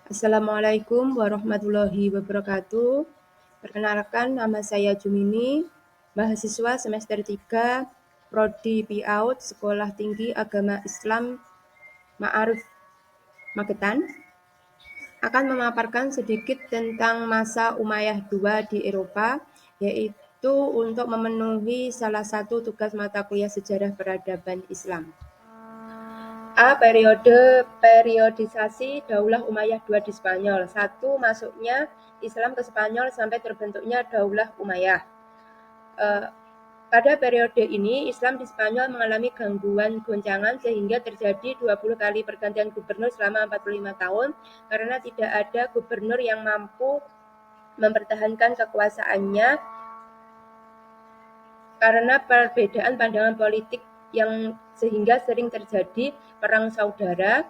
Assalamualaikum warahmatullahi wabarakatuh. Perkenalkan, nama saya Jumini, mahasiswa semester 3, Prodi PIAUD, Sekolah Tinggi Agama Islam Ma'arif Magetan, akan memaparkan sedikit tentang masa Umayyah II di Eropa, yaitu untuk memenuhi salah satu tugas mata kuliah sejarah peradaban Islam. Periodisasi Daulah Umayyah II di Spanyol. 1. Masuknya Islam ke Spanyol sampai terbentuknya Daulah Umayyah. Pada periode ini, Islam di Spanyol mengalami gangguan goncangan sehingga terjadi 20 kali pergantian gubernur selama 45 tahun karena tidak ada gubernur yang mampu mempertahankan kekuasaannya karena perbedaan pandangan politik yang sehingga sering terjadi perang saudara.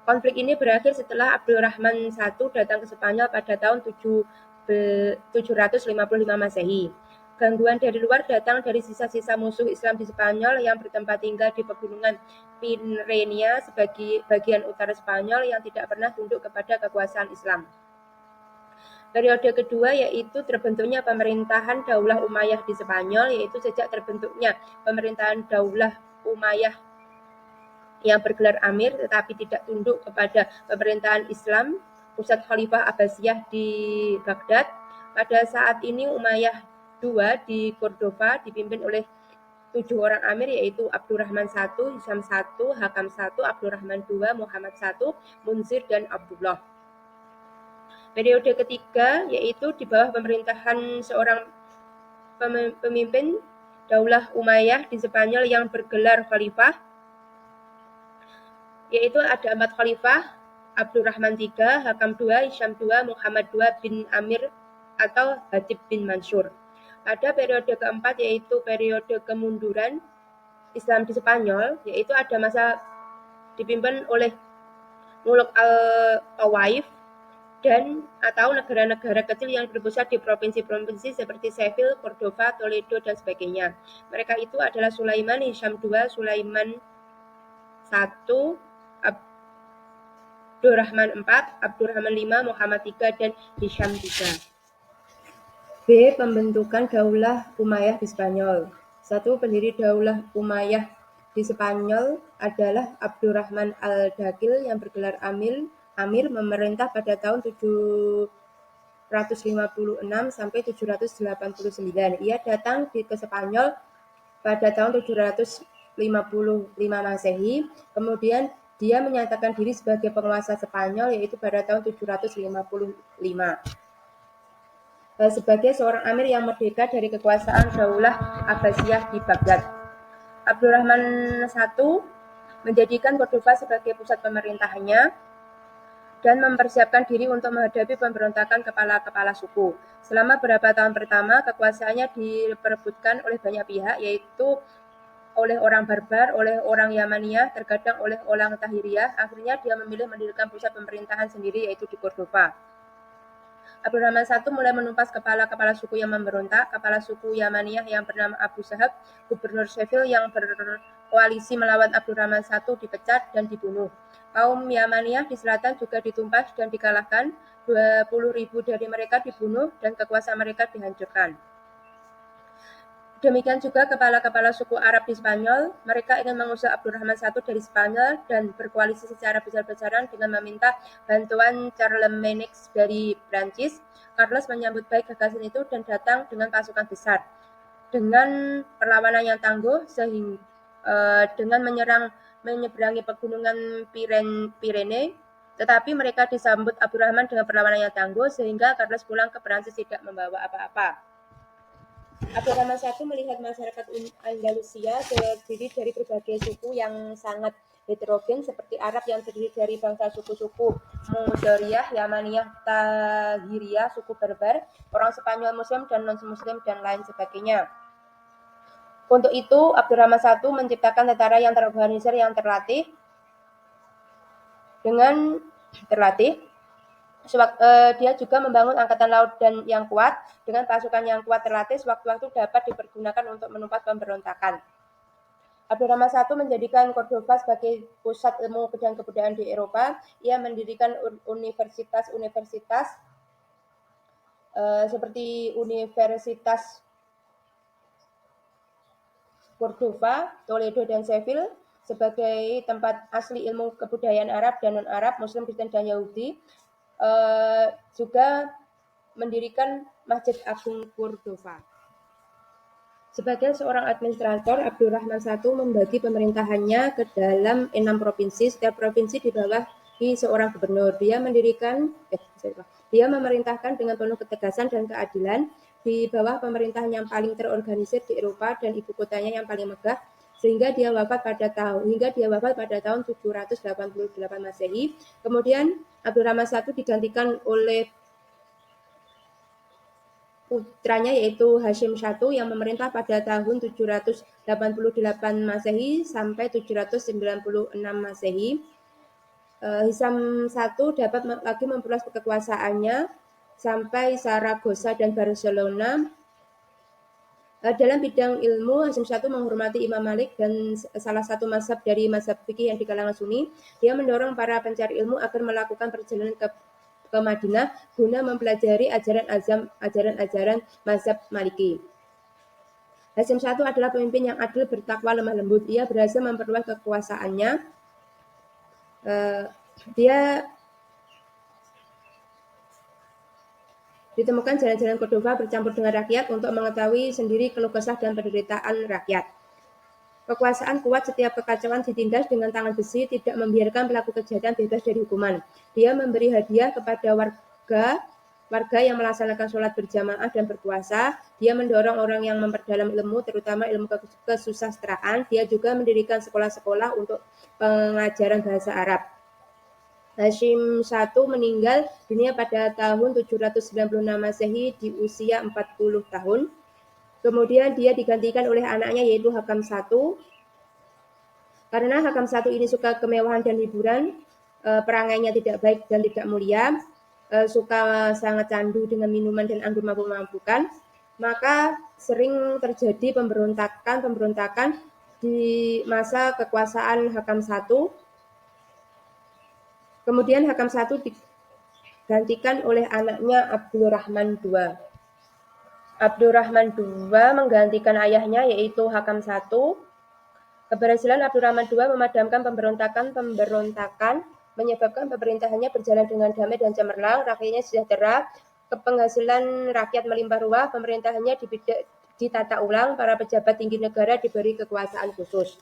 Konflik ini berakhir setelah Abdurrahman I datang ke Spanyol pada tahun 755 Masehi. Gangguan dari luar datang dari sisa-sisa musuh Islam di Spanyol yang bertempat tinggal di pegunungan Pyrenees sebagai bagian utara Spanyol yang tidak pernah tunduk kepada kekuasaan Islam. Periode kedua yaitu terbentuknya pemerintahan Daulah Umayyah di Spanyol, yaitu sejak terbentuknya pemerintahan Daulah Umayyah yang bergelar Amir tetapi tidak tunduk kepada pemerintahan Islam, pusat Khalifah Abbasiyah di Baghdad. Pada saat ini Umayyah II di Cordova dipimpin oleh 7 orang Amir, yaitu Abdurrahman I, Hisham I, Hakam I, Abdurrahman II, Muhammad I, Munzir, dan Abdullah. Periode ketiga yaitu di bawah pemerintahan seorang pemimpin Daulah Umayyah di Spanyol yang bergelar Khalifah, yaitu ada 4 Khalifah: Abdurrahman III, Hakam II, Hisham II, Muhammad II bin Amir atau Hatib bin Mansur. Pada periode keempat yaitu periode kemunduran Islam di Spanyol, yaitu ada masa dipimpin oleh Muluk al-Tawaif dan atau negara-negara kecil yang berpusat di provinsi-provinsi seperti Seville, Cordova, Toledo, dan sebagainya. Mereka itu adalah Sulaiman, Hisham II, Sulaiman I, Abdurrahman IV, Abdurrahman V, Muhammad III, dan Hisham III. B. Pembentukan Daulah Umayyah di Spanyol. 1. Pendiri Daulah Umayyah di Spanyol adalah Abdurrahman al-Dakhil yang bergelar Amir, memerintah pada tahun 756 sampai 789. Ia datang ke Spanyol pada tahun 755 Masehi. Kemudian dia menyatakan diri sebagai penguasa Spanyol, yaitu pada tahun 755. Sebagai seorang amir yang merdeka dari kekuasaan Daulah Abbasiyah di Baghdad. Abdurrahman I menjadikan Cordova sebagai pusat pemerintahannya dan mempersiapkan diri untuk menghadapi pemberontakan kepala-kepala suku. Selama beberapa tahun pertama, kekuasaannya diperebutkan oleh banyak pihak, yaitu oleh orang Barbar, oleh orang Yamaniyah, terkadang oleh orang Tahiriyah. Akhirnya dia memilih mendirikan pusat pemerintahan sendiri, yaitu di Cordova. Abdurrahman I mulai menumpas kepala-kepala suku yang memberontak. Kepala suku Yamaniyah yang bernama Abu Sahab, gubernur Seville yang berkoalisi melawan Abdurrahman I, dipecat dan dibunuh. Kaum Yamaniyah di selatan juga ditumpas dan dikalahkan. 20.000 dari mereka dibunuh dan kekuasaan mereka dihancurkan. Demikian juga kepala-kepala suku Arab di Spanyol. Mereka ingin mengusir Abdurrahman I dari Spanyol dan berkoalisi secara besar-besaran dengan meminta bantuan Charlemagne dari Prancis. Carlos menyambut baik gagasan itu dan datang dengan pasukan besar. Dengan perlawanan yang tangguh, dengan menyeberangi pegunungan Pyrenees, tetapi mereka disambut Abdurrahman dengan perlawanan yang tangguh sehingga Carlos pulang ke Prancis tidak membawa apa-apa. Abdurrahman I melihat masyarakat Andalusia terdiri dari berbagai suku yang sangat heterogen seperti Arab yang terdiri dari bangsa suku-suku Mudoriyah, Yamaniyah, Tahiriyah, suku Berber, orang Spanyol Muslim dan non-Muslim, dan lain sebagainya. Untuk itu, Abdurrahman I menciptakan tentara yang terorganisir yang terlatih. Dia juga membangun angkatan laut dan yang kuat. Dengan pasukan yang kuat terlatih, sewaktu-waktu dapat dipergunakan untuk menumpas pemberontakan. Abdurrahman I menjadikan Cordova sebagai pusat ilmu dan kebudayaan di Eropa. Ia mendirikan universitas-universitas seperti Universitas Cordova, Toledo, dan Seville sebagai tempat asli ilmu kebudayaan Arab dan non-Arab, Muslim, Kristen, dan Yahudi. Juga mendirikan Masjid Agung Cordova. Sebagai seorang administrator, Abdurrahman I membagi pemerintahannya ke dalam 6 provinsi. Setiap provinsi di bawah seorang gubernur. Dia memerintahkan dengan penuh ketegasan dan keadilan di bawah pemerintahan yang paling terorganisir di Eropa dan ibu kotanya yang paling megah, hingga dia wafat pada tahun 788 Masehi. Kemudian Abdurrahman I digantikan oleh putranya yaitu Hashim I yang memerintah pada tahun 788 Masehi sampai 796 Masehi. Hisam I dapat lagi memperluas kekuasaannya sampai Saragossa dan Barcelona. Dalam bidang ilmu, Hashim I menghormati Imam Malik dan salah satu mazhab dari mazhab fikih yang di kalangan Sunni. Dia mendorong para pencari ilmu agar melakukan perjalanan ke Madinah guna mempelajari ajaran mazhab Maliki. Hashim I adalah pemimpin yang adil, bertakwa, lemah lembut. Ia berhasil memperluas kekuasaannya. Dia ditemukan jalan-jalan Cordova bercampur dengan rakyat untuk mengetahui sendiri keluh kesah dan penderitaan rakyat. Kekuasaan kuat, setiap kekacauan ditindas dengan tangan besi, tidak membiarkan pelaku kejahatan bebas dari hukuman. Dia memberi hadiah kepada warga yang melaksanakan sholat berjamaah dan berpuasa. Dia mendorong orang yang memperdalam ilmu, terutama ilmu kesusastraan. Dia juga mendirikan sekolah-sekolah untuk pengajaran bahasa Arab. Hashim I meninggal dunia pada tahun 796 Masehi di usia 40 tahun. Kemudian dia digantikan oleh anaknya yaitu Hakam I. Karena Hakam I ini suka kemewahan dan hiburan, perangainya tidak baik dan tidak mulia, suka sangat candu dengan minuman dan anggur mabuk-mabukan, maka sering terjadi pemberontakan di masa kekuasaan Hakam I. Kemudian Hakam I digantikan oleh anaknya Abdurrahman II. Abdurrahman II menggantikan ayahnya yaitu Hakam I. Keberhasilan Abdurrahman II memadamkan pemberontakan menyebabkan pemerintahannya berjalan dengan damai dan cemerlang, rakyatnya sejahtera, penghasilan rakyat melimpah ruah, pemerintahannya ditata ulang, para pejabat tinggi negara diberi kekuasaan khusus.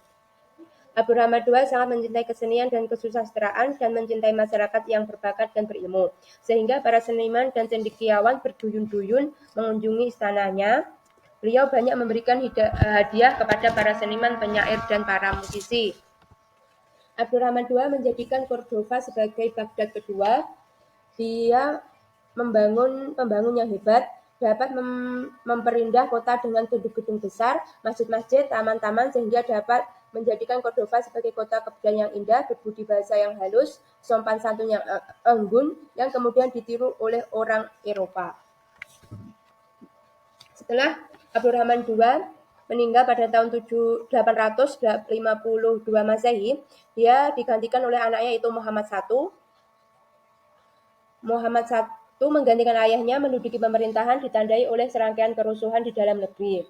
Abdurrahman II sangat mencintai kesenian dan kesusastraan dan mencintai masyarakat yang berbakat dan berilmu, sehingga para seniman dan cendekiawan berduyun-duyun mengunjungi istananya. Beliau banyak memberikan hadiah kepada para seniman, penyair, dan para musisi. Abdurrahman II menjadikan Cordova sebagai Baghdad kedua. Dia pembangun yang hebat, dapat memperindah kota dengan gedung-gedung besar, masjid-masjid, taman-taman, sehingga dapat menjadikan Cordova sebagai kota kebudayaan yang indah, berbudi bahasa yang halus, sopan santun yang anggun, yang kemudian ditiru oleh orang Eropa. Setelah Abdurrahman II meninggal pada tahun 852 Masehi, dia digantikan oleh anaknya yaitu Muhammad I. Muhammad I menggantikan ayahnya menduduki pemerintahan ditandai oleh serangkaian kerusuhan di dalam negeri.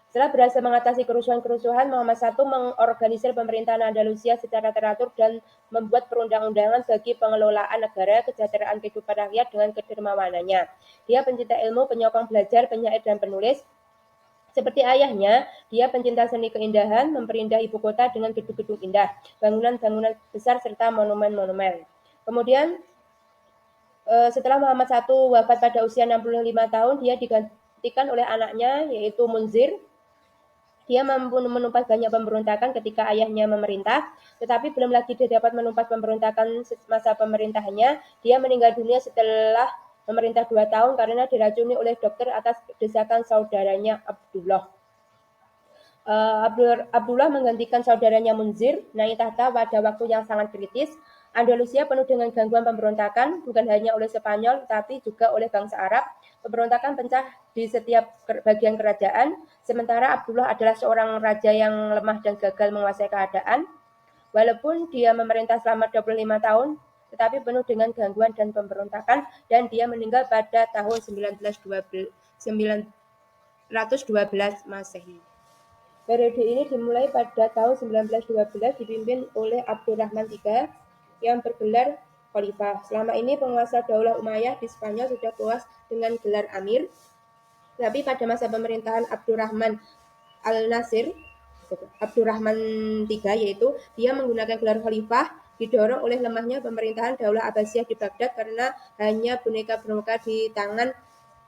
Setelah berhasil mengatasi kerusuhan-kerusuhan, Muhammad I mengorganisir pemerintahan Andalusia secara teratur dan membuat perundang-undangan bagi pengelolaan negara, kesejahteraan kehidupan rakyat dengan kedermawanannya. Dia pencinta ilmu, penyokong belajar, penyair, dan penulis. Seperti ayahnya, dia pencinta seni keindahan, memperindah ibu kota dengan gedung-gedung indah, bangunan-bangunan besar, serta monumen-monumen. Kemudian, setelah Muhammad I wafat pada usia 65 tahun, dia digantikan oleh anaknya, yaitu Munzir. Dia mampu menumpas banyak pemberontakan ketika ayahnya memerintah, tetapi belum lagi dia dapat menumpas pemberontakan masa pemerintahannya. Dia meninggal dunia setelah memerintah 2 tahun karena diracuni oleh dokter atas desakan saudaranya Abdullah. Abdullah menggantikan saudaranya Munzir naik tahta pada waktu yang sangat kritis. Andalusia penuh dengan gangguan pemberontakan, bukan hanya oleh Spanyol, tetapi juga oleh bangsa Arab. Pemberontakan pecah di setiap bagian kerajaan, sementara Abdullah adalah seorang raja yang lemah dan gagal menguasai keadaan. Walaupun dia memerintah selama 25 tahun, tetapi penuh dengan gangguan dan pemberontakan, dan dia meninggal pada tahun 912 Masehi. Periode ini dimulai pada tahun 1912 dipimpin oleh Abdurrahman III yang bergelar Khalifah. Selama ini penguasa Daulah Umayyah di Spanyol sudah puas dengan gelar Amir. Tapi pada masa pemerintahan Abdurrahman al-Nasir, Abdurrahman III, yaitu dia menggunakan gelar Khalifah didorong oleh lemahnya pemerintahan Daulah Abbasiyah di Baghdad karena hanya boneka-boneka di tangan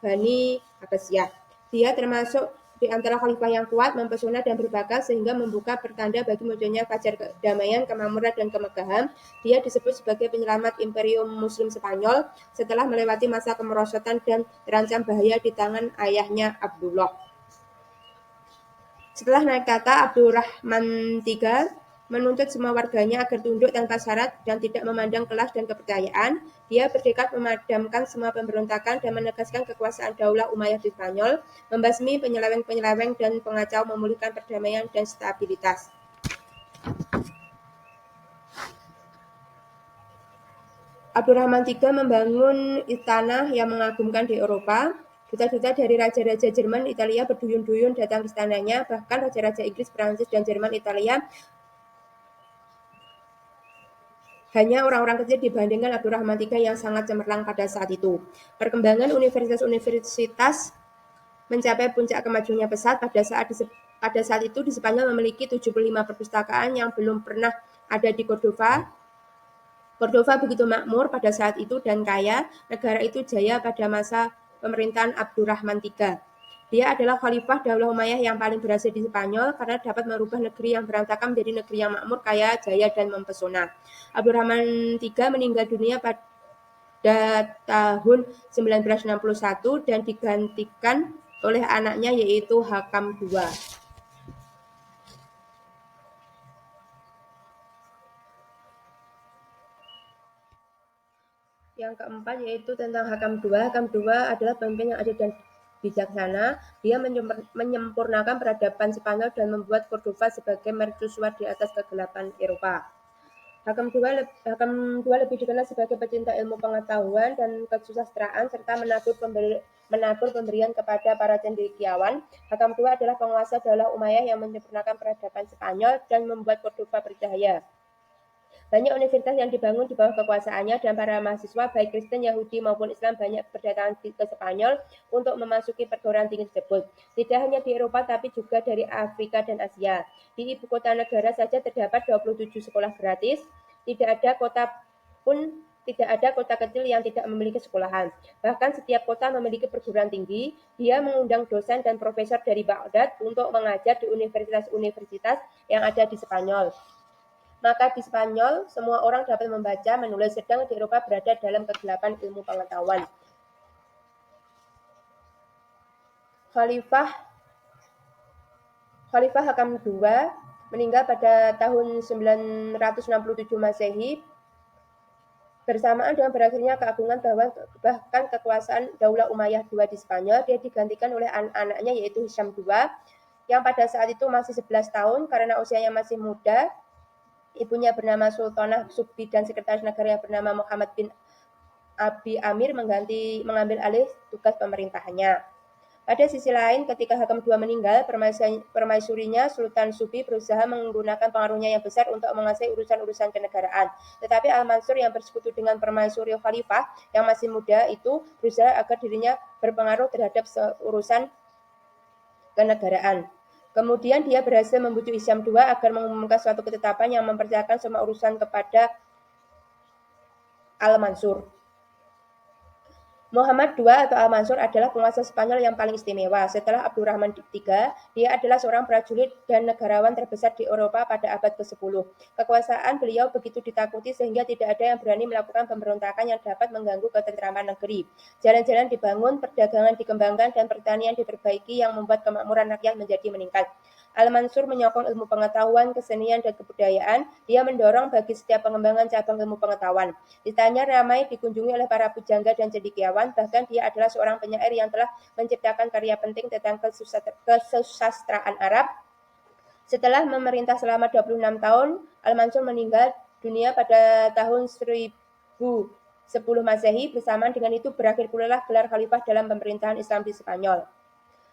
Bani Abbasiyah. Dia termasuk di antara khalifah yang kuat, mempesona dan berbakat sehingga membuka pertanda bagi munculnya fajar kedamaian, kemakmuran dan kemegahan. Dia disebut sebagai penyelamat Imperium Muslim Spanyol setelah melewati masa kemerosotan dan terancam bahaya di tangan ayahnya Abdullah. Setelah naik tahta, Abdurrahman III menuntut semua warganya agar tunduk tanpa syarat dan tidak memandang kelas dan kepercayaan. Dia bertekad memadamkan semua pemberontakan dan menegaskan kekuasaan Daulah Umayyah di Spanyol, membasmi penyeleweng-penyeleweng dan pengacau, memulihkan perdamaian dan stabilitas. Abdurrahman III membangun istana yang mengagumkan di Eropa. Duta-duta dari raja-raja Jerman, Italia berduyun-duyun datang ke istananya, bahkan raja-raja Inggris, Prancis, dan Jerman, Italia hanya orang-orang kecil dibandingkan Abdurrahman III yang sangat cemerlang pada saat itu. Perkembangan universitas-universitas mencapai puncak kemajuannya pesat. Pada saat itu di Spanyol memiliki 75 perpustakaan yang belum pernah ada di Cordova. Cordova begitu makmur pada saat itu dan kaya. Negara itu jaya pada masa pemerintahan Abdurrahman III. Dia adalah khalifah Daulah Umayyah yang paling berhasil di Spanyol karena dapat merubah negeri yang berantakan menjadi negeri yang makmur, kaya, jaya, dan mempesona. Abdurrahman III meninggal dunia pada tahun 1961 dan digantikan oleh anaknya yaitu Hakam II. Yang keempat yaitu tentang Hakam II. Hakam II adalah pemimpin yang adil dan bijaksana. Dia menyempurnakan peradaban Spanyol dan membuat Cordova sebagai mercusuar di atas kegelapan Eropa. Hakam II lebih dikenal sebagai pecinta ilmu pengetahuan dan kesusastraan serta menabur pemberian kepada para cendekiawan. Hakam II adalah penguasa Daulah Umayyah yang menyempurnakan peradaban Spanyol dan membuat Cordova bercahaya. Banyak universitas yang dibangun di bawah kekuasaannya dan para mahasiswa baik Kristen, Yahudi maupun Islam banyak berdatangan ke Spanyol untuk memasuki perguruan tinggi tersebut. Tidak hanya di Eropa tapi juga dari Afrika dan Asia. Di ibu kota negara saja terdapat 27 sekolah gratis. Tidak ada kota kecil yang tidak memiliki sekolahan. Bahkan setiap kota memiliki perguruan tinggi. Dia mengundang dosen dan profesor dari Baghdad untuk mengajar di universitas-universitas yang ada di Spanyol. Maka di Spanyol, semua orang dapat membaca, menulis, sedang di Eropa berada dalam kegelapan ilmu pengetahuan. Khalifah Hakam II meninggal pada tahun 967 Masehi. Bersamaan dengan berakhirnya keagungan bahkan kekuasaan Daulah Umayyah II di Spanyol, dia digantikan oleh anak-anaknya yaitu Hisham II, yang pada saat itu masih 11 tahun karena usianya masih muda. Ibunya bernama Sultanah Subbi dan sekretaris negara yang bernama Muhammad bin Abi Amir mengambil alih tugas pemerintahannya. Pada sisi lain, ketika Hakam II meninggal, permaisurinya Sultan Subbi berusaha menggunakan pengaruhnya yang besar untuk menguasai urusan-urusan kenegaraan. Tetapi Al-Mansur yang bersekutu dengan permaisuri khalifah yang masih muda itu berusaha agar dirinya berpengaruh terhadap urusan kenegaraan. Kemudian dia berhasil membujuk Hisham II agar mengumumkan suatu ketetapan yang mempercayakan semua urusan kepada Al-Mansur. Muhammad II atau Al-Mansur adalah penguasa Spanyol yang paling istimewa. Setelah Abdurrahman III, dia adalah seorang prajurit dan negarawan terbesar di Eropa pada abad ke-10. Kekuasaan beliau begitu ditakuti sehingga tidak ada yang berani melakukan pemberontakan yang dapat mengganggu ketentraman negeri. Jalan-jalan dibangun, perdagangan dikembangkan, dan pertanian diperbaiki yang membuat kemakmuran rakyat menjadi meningkat. Al-Mansur menyokong ilmu pengetahuan, kesenian, dan kebudayaan. Dia mendorong bagi setiap pengembangan cabang ilmu pengetahuan. Istana ramai dikunjungi oleh para pujangga dan cendekiawan. Bahkan dia adalah seorang penyair yang telah menciptakan karya penting tentang kesusastraan Arab. Setelah memerintah selama 26 tahun, Al-Mansur meninggal dunia pada tahun 1010 Masehi. Bersamaan dengan itu berakhir pula gelar khalifah dalam pemerintahan Islam di Spanyol.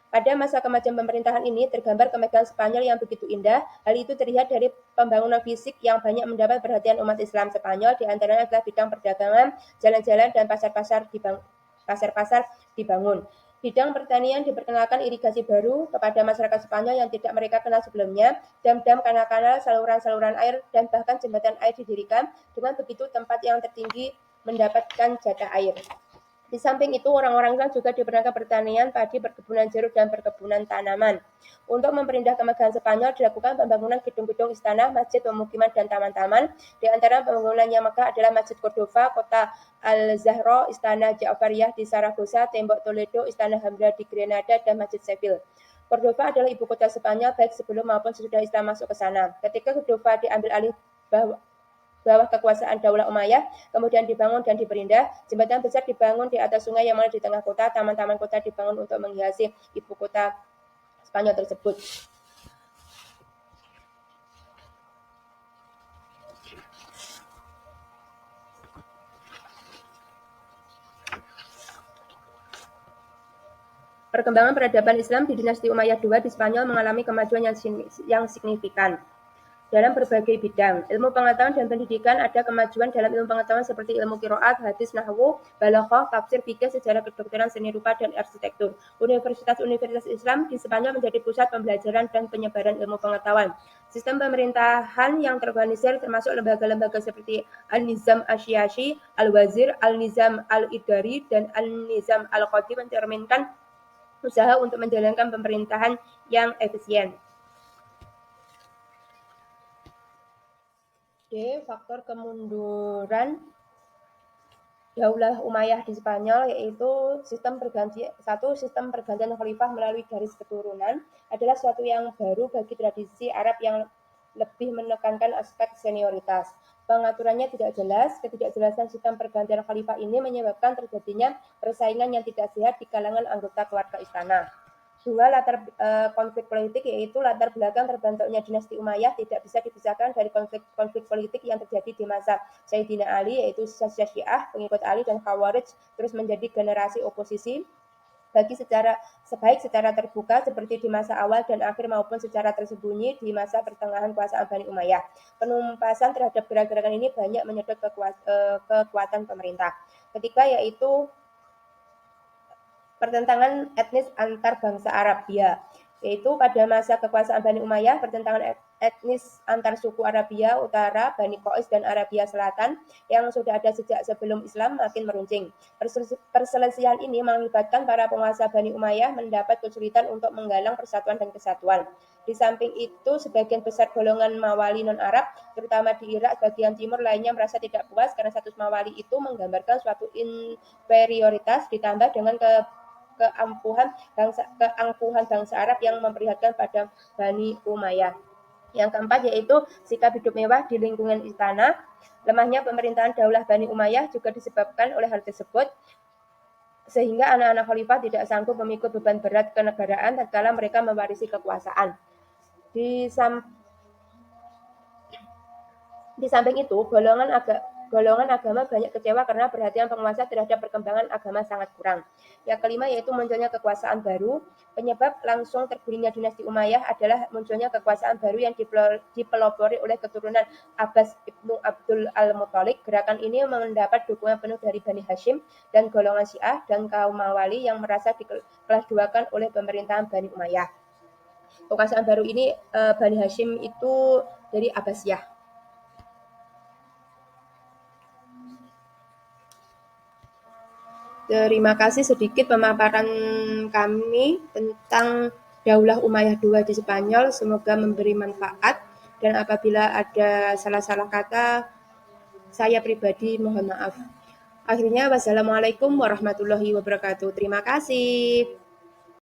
Pada masa kemajuan pemerintahan ini tergambar kemegahan Spanyol yang begitu indah. Hal itu terlihat dari pembangunan fisik yang banyak mendapat perhatian umat Islam Spanyol, di antaranya adalah bidang perdagangan, jalan-jalan, dan pasar-pasar dibangun. Bidang pertanian diperkenalkan irigasi baru kepada masyarakat Spanyol yang tidak mereka kenal sebelumnya. Dam-dam, kanal-kanal, saluran-saluran air, dan bahkan jembatan air didirikan. Dengan begitu tempat yang tertinggi mendapatkan jatah air. Di samping itu, orang-orang Islam juga diperkenalkan pertanian, padi, perkebunan jeruk, dan perkebunan tanaman. Untuk memperindah kemegahan Spanyol, dilakukan pembangunan gedung-gedung istana, masjid, pemukiman, dan taman-taman. Di antara pembangunan yang megah adalah Masjid Cordova, Kota Al-Zahra, Istana Ja'fariyah di Saragossa, Tembok Toledo, Istana Hamra di Granada, dan Masjid Seville. Cordova adalah ibu kota Spanyol baik sebelum maupun sesudah Islam masuk ke sana. Ketika Cordova diambil alih bawah kekuasaan Daulah Umayyah, kemudian dibangun dan diperindah. Jembatan besar dibangun di atas sungai yang mana di tengah kota. Taman-taman kota dibangun untuk menghiasi ibu kota Spanyol tersebut. Perkembangan peradaban Islam di dinasti Umayyah II di Spanyol mengalami kemajuan yang signifikan dalam berbagai bidang. Ilmu pengetahuan dan pendidikan, ada kemajuan dalam ilmu pengetahuan seperti ilmu qiraat, hadis, nahwu, balaghah, tafsir, fikih, sejarah, kedokteran, seni rupa, dan arsitektur. Universitas-universitas Islam di Spanyol menjadi pusat pembelajaran dan penyebaran ilmu pengetahuan. Sistem pemerintahan yang terorganisir termasuk lembaga-lembaga seperti Al-Nizam Asy-Syiasi, Al-Wazir, Al-Nizam Al-Idari, dan Al-Nizam Al-Qadi mencerminkan usaha untuk menjalankan pemerintahan yang efisien. Faktor kemunduran Daulah Umayyah di Spanyol, yaitu sistem pergantian khalifah melalui garis keturunan adalah suatu yang baru bagi tradisi Arab yang lebih menekankan aspek senioritas. Pengaturannya tidak jelas. Ketidakjelasan sistem pergantian khalifah ini menyebabkan terjadinya persaingan yang tidak sehat di kalangan anggota keluarga istana. Dua latar konflik politik, yaitu latar belakang terbentuknya dinasti Umayyah tidak bisa dipisahkan dari konflik politik yang terjadi di masa Sayyidina Ali, yaitu Syiah, pengikut Ali, dan Khawarij terus menjadi generasi oposisi baik secara terbuka seperti di masa awal dan akhir maupun secara tersembunyi di masa pertengahan kekuasaan Bani Umayyah. Penumpasan terhadap gerakan ini banyak menyedot kekuatan pemerintah. Ketiga, yaitu pertentangan etnis antar bangsa Arabia, yaitu pada masa kekuasaan Bani Umayyah, pertentangan etnis antar suku Arabia Utara, Bani Qais, dan Arabia Selatan yang sudah ada sejak sebelum Islam makin meruncing. Perselisihan ini mengakibatkan para penguasa Bani Umayyah mendapat kesulitan untuk menggalang persatuan dan kesatuan. Di samping itu, sebagian besar golongan Mawali non-Arab, terutama di Irak bagian timur lainnya merasa tidak puas karena status Mawali itu menggambarkan suatu inferioritas ditambah dengan keangkuhan bangsa Arab yang memperlihatkan pada Bani Umayyah. Yang keempat, yaitu sikap hidup mewah di lingkungan istana. Lemahnya pemerintahan Daulah Bani Umayyah juga disebabkan oleh hal tersebut, sehingga anak-anak khalifah tidak sanggup memikul beban berat kenegaraan tatkala mereka mewarisi kekuasaan. Di samping itu, golongan agama banyak kecewa karena perhatian penguasa terhadap perkembangan agama sangat kurang. Yang kelima, yaitu munculnya kekuasaan baru. Penyebab langsung tergulingnya dinasti Umayyah adalah munculnya kekuasaan baru yang dipelopori oleh keturunan Abbas ibnu Abdul Al-Muthalib. Gerakan ini mendapat dukungan penuh dari Bani Hashim dan golongan Syiah dan kaum Mawali yang merasa dikelas-duakan oleh pemerintahan Bani Umayyah. Kekuasaan baru ini Bani Hashim itu dari Abbasiyah. Terima kasih sedikit pemaparan kami tentang Daulah Umayyah II di Spanyol. Semoga memberi manfaat, dan apabila ada salah-salah kata, saya pribadi mohon maaf. Akhirnya, wassalamualaikum warahmatullahi wabarakatuh. Terima kasih.